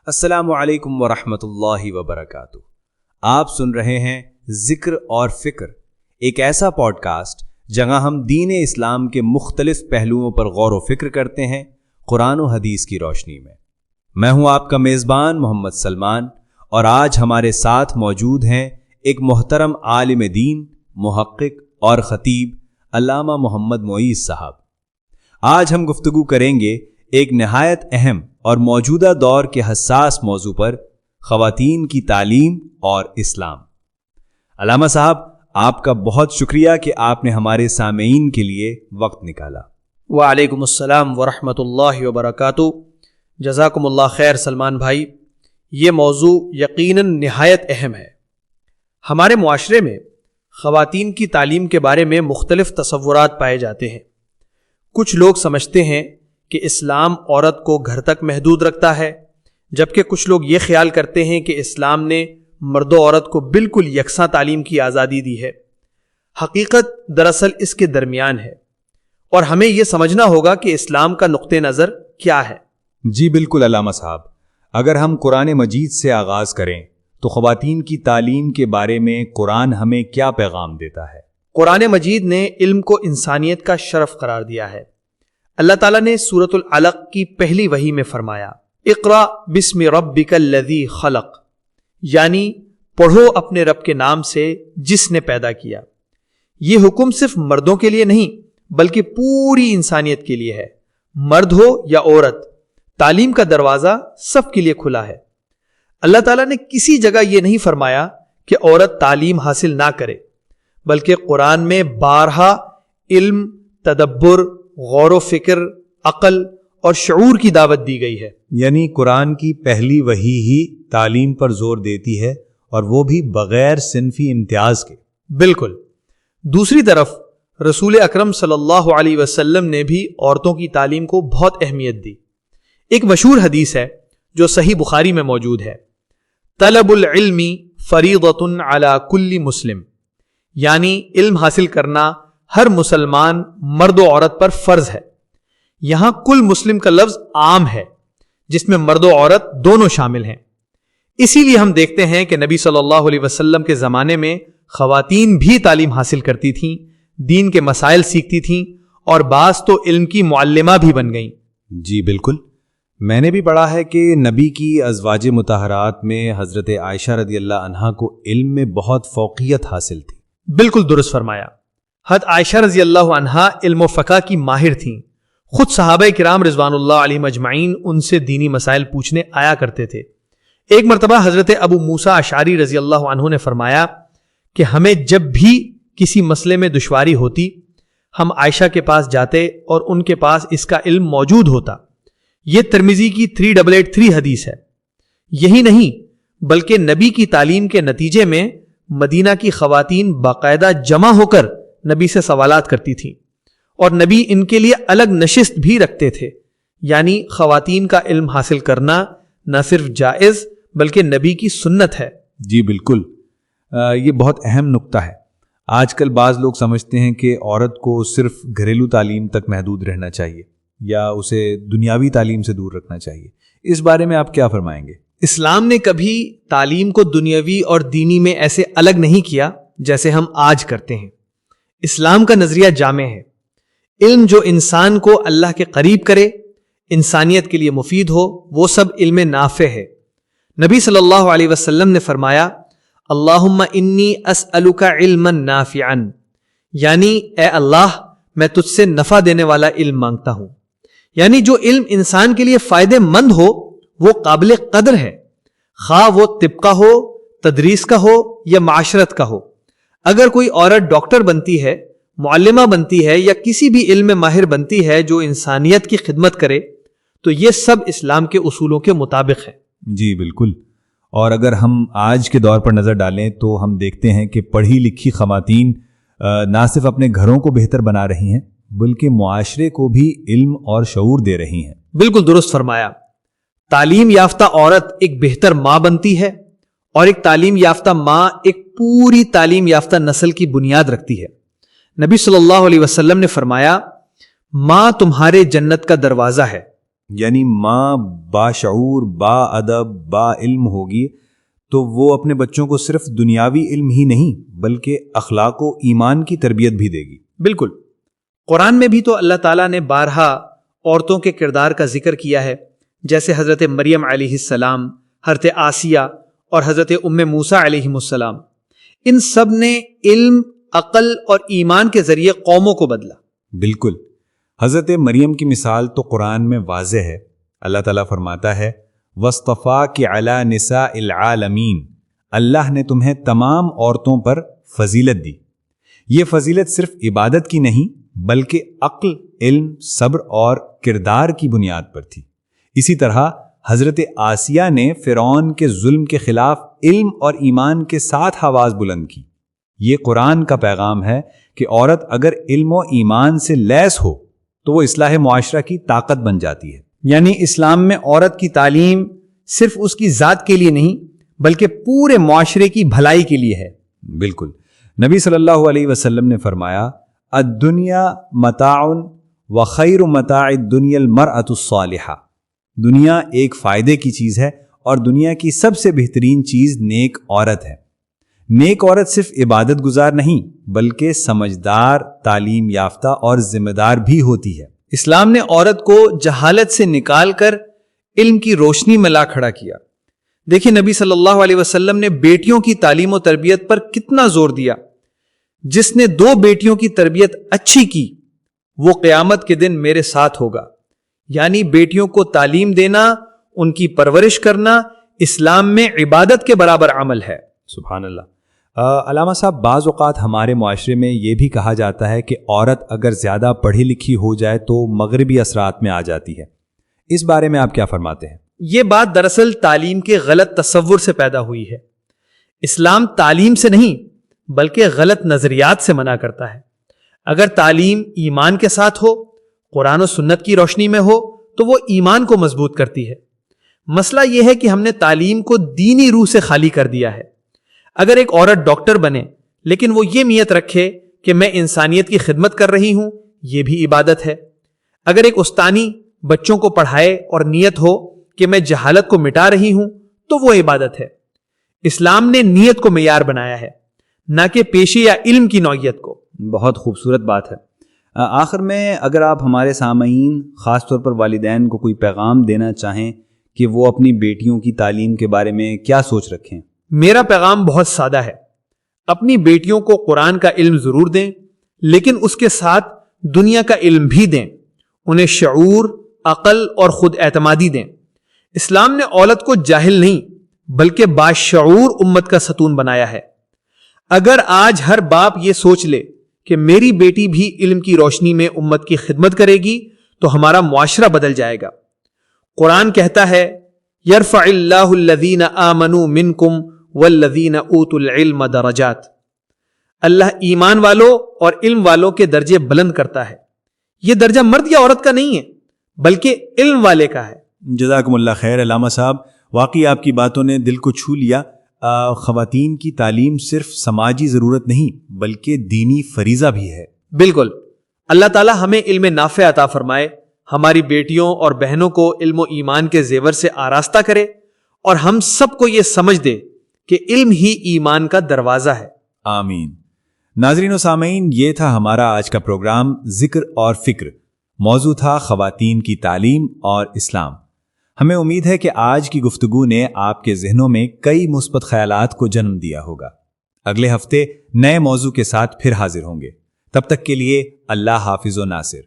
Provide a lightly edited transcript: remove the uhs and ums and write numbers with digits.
السلام علیکم ورحمۃ اللہ وبرکاتہ۔ آپ سن رہے ہیں ذکر اور فکر، ایک ایسا پوڈ کاسٹ جہاں ہم دین اسلام کے مختلف پہلوؤں پر غور و فکر کرتے ہیں قرآن و حدیث کی روشنی میں۔ میں ہوں آپ کا میزبان محمد سلمان، اور آج ہمارے ساتھ موجود ہیں ایک محترم عالم دین، محقق اور خطیب علامہ محمد معیز صاحب۔ آج ہم گفتگو کریں گے ایک نہایت اہم اور موجودہ دور کے حساس موضوع پر، خواتین کی تعلیم اور اسلام۔ علامہ صاحب، آپ کا بہت شکریہ کہ آپ نے ہمارے سامعین کے لیے وقت نکالا۔ وعلیکم السلام ورحمۃ اللہ وبرکاتہ۔ جزاکم اللہ خیر سلمان بھائی، یہ موضوع یقیناً نہایت اہم ہے۔ ہمارے معاشرے میں خواتین کی تعلیم کے بارے میں مختلف تصورات پائے جاتے ہیں۔ کچھ لوگ سمجھتے ہیں کہ اسلام عورت کو گھر تک محدود رکھتا ہے، جبکہ کچھ لوگ یہ خیال کرتے ہیں کہ اسلام نے مرد و عورت کو بالکل یکساں تعلیم کی آزادی دی ہے۔ حقیقت دراصل اس کے درمیان ہے، اور ہمیں یہ سمجھنا ہوگا کہ اسلام کا نقطہ نظر کیا ہے۔ جی بالکل علامہ صاحب، اگر ہم قرآن مجید سے آغاز کریں تو خواتین کی تعلیم کے بارے میں قرآن ہمیں کیا پیغام دیتا ہے؟ قرآن مجید نے علم کو انسانیت کا شرف قرار دیا ہے۔ اللہ تعالیٰ نے سورۃ العلق کی پہلی وحی میں فرمایا، اقرأ بسم ربک الذی خلق، یعنی پڑھو اپنے رب کے نام سے جس نے پیدا کیا۔ یہ حکم صرف مردوں کے لیے نہیں بلکہ پوری انسانیت کے لیے ہے، مرد ہو یا عورت، تعلیم کا دروازہ سب کے لیے کھلا ہے۔ اللہ تعالیٰ نے کسی جگہ یہ نہیں فرمایا کہ عورت تعلیم حاصل نہ کرے، بلکہ قرآن میں بارہا علم، تدبر، غور و فکر، عقل اور شعور کی دعوت دی گئی ہے۔ یعنی قرآن کی پہلی وحی ہی تعلیم پر زور دیتی ہے، اور وہ بھی بغیر صنفی امتیاز کے۔ بالکل۔ دوسری طرف رسول اکرم صلی اللہ علیہ وسلم نے بھی عورتوں کی تعلیم کو بہت اہمیت دی۔ ایک مشہور حدیث ہے جو صحیح بخاری میں موجود ہے، طلب العلم فریضۃ علی کل مسلم، یعنی علم حاصل کرنا ہر مسلمان مرد و عورت پر فرض ہے۔ یہاں کل مسلم کا لفظ عام ہے، جس میں مرد و عورت دونوں شامل ہیں۔ اسی لیے ہم دیکھتے ہیں کہ نبی صلی اللہ علیہ وسلم کے زمانے میں خواتین بھی تعلیم حاصل کرتی تھیں، دین کے مسائل سیکھتی تھیں، اور بعض تو علم کی معلمہ بھی بن گئیں۔ جی بالکل، میں نے بھی پڑھا ہے کہ نبی کی ازواج مطہرات میں حضرت عائشہ رضی اللہ عنہا کو علم میں بہت فوقیت حاصل تھی۔ بالکل درست فرمایا۔ حضرت عائشہ رضی اللہ عنہا علم و فقہ کی ماہر تھیں۔ خود صحابہ کرام رضوان اللہ علیہم اجمعین ان سے دینی مسائل پوچھنے آیا کرتے تھے۔ ایک مرتبہ حضرت ابو موسیٰ اشعری رضی اللہ عنہ نے فرمایا کہ ہمیں جب بھی کسی مسئلے میں دشواری ہوتی، ہم عائشہ کے پاس جاتے اور ان کے پاس اس کا علم موجود ہوتا۔ یہ ترمذی کی 3883 حدیث ہے۔ یہی نہیں بلکہ نبی کی تعلیم کے نتیجے میں مدینہ کی خواتین باقاعدہ جمع ہو کر نبی سے سوالات کرتی تھیں، اور نبی ان کے لیے الگ نشست بھی رکھتے تھے۔ یعنی خواتین کا علم حاصل کرنا نہ صرف جائز بلکہ نبی کی سنت ہے۔ جی بالکل، یہ بہت اہم نقطہ ہے۔ آج کل بعض لوگ سمجھتے ہیں کہ عورت کو صرف گھریلو تعلیم تک محدود رہنا چاہیے، یا اسے دنیاوی تعلیم سے دور رکھنا چاہیے۔ اس بارے میں آپ کیا فرمائیں گے؟ اسلام نے کبھی تعلیم کو دنیاوی اور دینی میں ایسے الگ نہیں کیا جیسے ہم آج کرتے ہیں۔ اسلام کا نظریہ جامع ہے۔ علم جو انسان کو اللہ کے قریب کرے، انسانیت کے لیے مفید ہو، وہ سب علم نافع ہے۔ نبی صلی اللہ علیہ وسلم نے فرمایا، اللہم انی اسألک علما نافعا، یعنی اے اللہ میں تجھ سے نفع دینے والا علم مانگتا ہوں۔ یعنی جو علم انسان کے لیے فائدہ مند ہو وہ قابل قدر ہے، خواہ وہ طب کا ہو، تدریس کا ہو یا معاشرت کا ہو۔ اگر کوئی عورت ڈاکٹر بنتی ہے، معلمہ بنتی ہے، یا کسی بھی علم میں ماہر بنتی ہے جو انسانیت کی خدمت کرے، تو یہ سب اسلام کے اصولوں کے مطابق ہے۔ جی بالکل۔ اور اگر ہم آج کے دور پر نظر ڈالیں تو ہم دیکھتے ہیں کہ پڑھی لکھی خواتین نہ صرف اپنے گھروں کو بہتر بنا رہی ہیں بلکہ معاشرے کو بھی علم اور شعور دے رہی ہیں۔ بالکل درست فرمایا۔ تعلیم یافتہ عورت ایک بہتر ماں بنتی ہے، اور ایک تعلیم یافتہ ماں ایک پوری تعلیم یافتہ نسل کی بنیاد رکھتی ہے۔ نبی صلی اللہ علیہ وسلم نے فرمایا، ماں تمہارے جنت کا دروازہ ہے، یعنی ماں باشعور، با ادب، با علم ہوگی تو وہ اپنے بچوں کو صرف دنیاوی علم ہی نہیں بلکہ اخلاق و ایمان کی تربیت بھی دے گی۔ بالکل، قرآن میں بھی تو اللہ تعالیٰ نے بارہا عورتوں کے کردار کا ذکر کیا ہے، جیسے حضرت مریم علیہ السلام، حضرت آسیہ اور حضرت ام موسیٰ علیہ السلام۔ ان سب نے علم، عقل اور ایمان کے ذریعے قوموں کو بدلا۔ بالکل، حضرت مریم کی مثال تو قرآن میں واضح ہے۔ اللہ تعالیٰ فرماتا ہے وَاصْطَفَاكِ عَلَى نِسَاءِ الْعَالَمِينَ، اللہ نے تمہیں تمام عورتوں پر فضیلت دی۔ یہ فضیلت صرف عبادت کی نہیں بلکہ عقل، علم، صبر اور کردار کی بنیاد پر تھی۔ اسی طرح حضرت آسیہ نے فرعون کے ظلم کے خلاف علم اور ایمان کے ساتھ آواز بلند کی۔ یہ قرآن کا پیغام ہے کہ عورت اگر علم و ایمان سے لیس ہو تو وہ اصلاح معاشرہ کی طاقت بن جاتی ہے۔ یعنی اسلام میں عورت کی تعلیم صرف اس کی ذات کے لیے نہیں بلکہ پورے معاشرے کی بھلائی کے لیے ہے۔ بالکل، نبی صلی اللہ علیہ وسلم نے فرمایا الدنیا متاع وخیر متاع الدنیا المرأة الصالحہ، دنیا ایک فائدے کی چیز ہے اور دنیا کی سب سے بہترین چیز نیک عورت ہے۔ نیک عورت صرف عبادت گزار نہیں بلکہ سمجھدار، تعلیم یافتہ اور ذمہ دار بھی ہوتی ہے۔ اسلام نے عورت کو جہالت سے نکال کر علم کی روشنی میں لا کھڑا کیا۔ دیکھیں نبی صلی اللہ علیہ وسلم نے بیٹیوں کی تعلیم و تربیت پر کتنا زور دیا۔ جس نے 2 بیٹیوں کی تربیت اچھی کی وہ قیامت کے دن میرے ساتھ ہوگا۔ یعنی بیٹیوں کو تعلیم دینا، ان کی پرورش کرنا اسلام میں عبادت کے برابر عمل ہے۔ سبحان اللہ۔ علامہ صاحب، بعض اوقات ہمارے معاشرے میں یہ بھی کہا جاتا ہے کہ عورت اگر زیادہ پڑھی لکھی ہو جائے تو مغربی اثرات میں آ جاتی ہے، اس بارے میں آپ کیا فرماتے ہیں؟ یہ بات دراصل تعلیم کے غلط تصور سے پیدا ہوئی ہے۔ اسلام تعلیم سے نہیں بلکہ غلط نظریات سے منع کرتا ہے۔ اگر تعلیم ایمان کے ساتھ ہو، قرآن و سنت کی روشنی میں ہو تو وہ ایمان کو مضبوط کرتی ہے۔ مسئلہ یہ ہے کہ ہم نے تعلیم کو دینی روح سے خالی کر دیا ہے۔ اگر ایک عورت ڈاکٹر بنے لیکن وہ یہ نیت رکھے کہ میں انسانیت کی خدمت کر رہی ہوں، یہ بھی عبادت ہے۔ اگر ایک استانی بچوں کو پڑھائے اور نیت ہو کہ میں جہالت کو مٹا رہی ہوں تو وہ عبادت ہے۔ اسلام نے نیت کو معیار بنایا ہے، نہ کہ پیشے یا علم کی نوعیت کو۔ بہت خوبصورت بات ہے۔ آخر میں اگر آپ ہمارے سامعین، خاص طور پر والدین کو کوئی پیغام دینا چاہیں کہ وہ اپنی بیٹیوں کی تعلیم کے بارے میں کیا سوچ رکھیں؟ میرا پیغام بہت سادہ ہے۔ اپنی بیٹیوں کو قرآن کا علم ضرور دیں لیکن اس کے ساتھ دنیا کا علم بھی دیں۔ انہیں شعور، عقل اور خود اعتمادی دیں۔ اسلام نے عورت کو جاہل نہیں بلکہ باشعور امت کا ستون بنایا ہے۔ اگر آج ہر باپ یہ سوچ لے کہ میری بیٹی بھی علم کی روشنی میں امت کی خدمت کرے گی تو ہمارا معاشرہ بدل جائے گا۔ قرآن کہتا ہے یرفع اللہ الذین آمنوا منکم والذین اوتوا العلم درجات، اللہ ایمان والوں اور علم والوں کے درجے بلند کرتا ہے۔ یہ درجہ مرد یا عورت کا نہیں ہے بلکہ علم والے کا ہے۔ جزاکم اللہ خیر علامہ صاحب، واقعی آپ کی باتوں نے دل کو چھو لیا۔ خواتین کی تعلیم صرف سماجی ضرورت نہیں بلکہ دینی فریضہ بھی ہے۔ بالکل، اللہ تعالی ہمیں علم نافع عطا فرمائے، ہماری بیٹیوں اور بہنوں کو علم و ایمان کے زیور سے آراستہ کرے اور ہم سب کو یہ سمجھ دے کہ علم ہی ایمان کا دروازہ ہے۔ آمین۔ ناظرین و سامعین، یہ تھا ہمارا آج کا پروگرام ذکر اور فکر۔ موضوع تھا خواتین کی تعلیم اور اسلام۔ ہمیں امید ہے کہ آج کی گفتگو نے آپ کے ذہنوں میں کئی مثبت خیالات کو جنم دیا ہوگا۔ اگلے ہفتے نئے موضوع کے ساتھ پھر حاضر ہوں گے۔ تب تک کے لیے اللہ حافظ و ناصر۔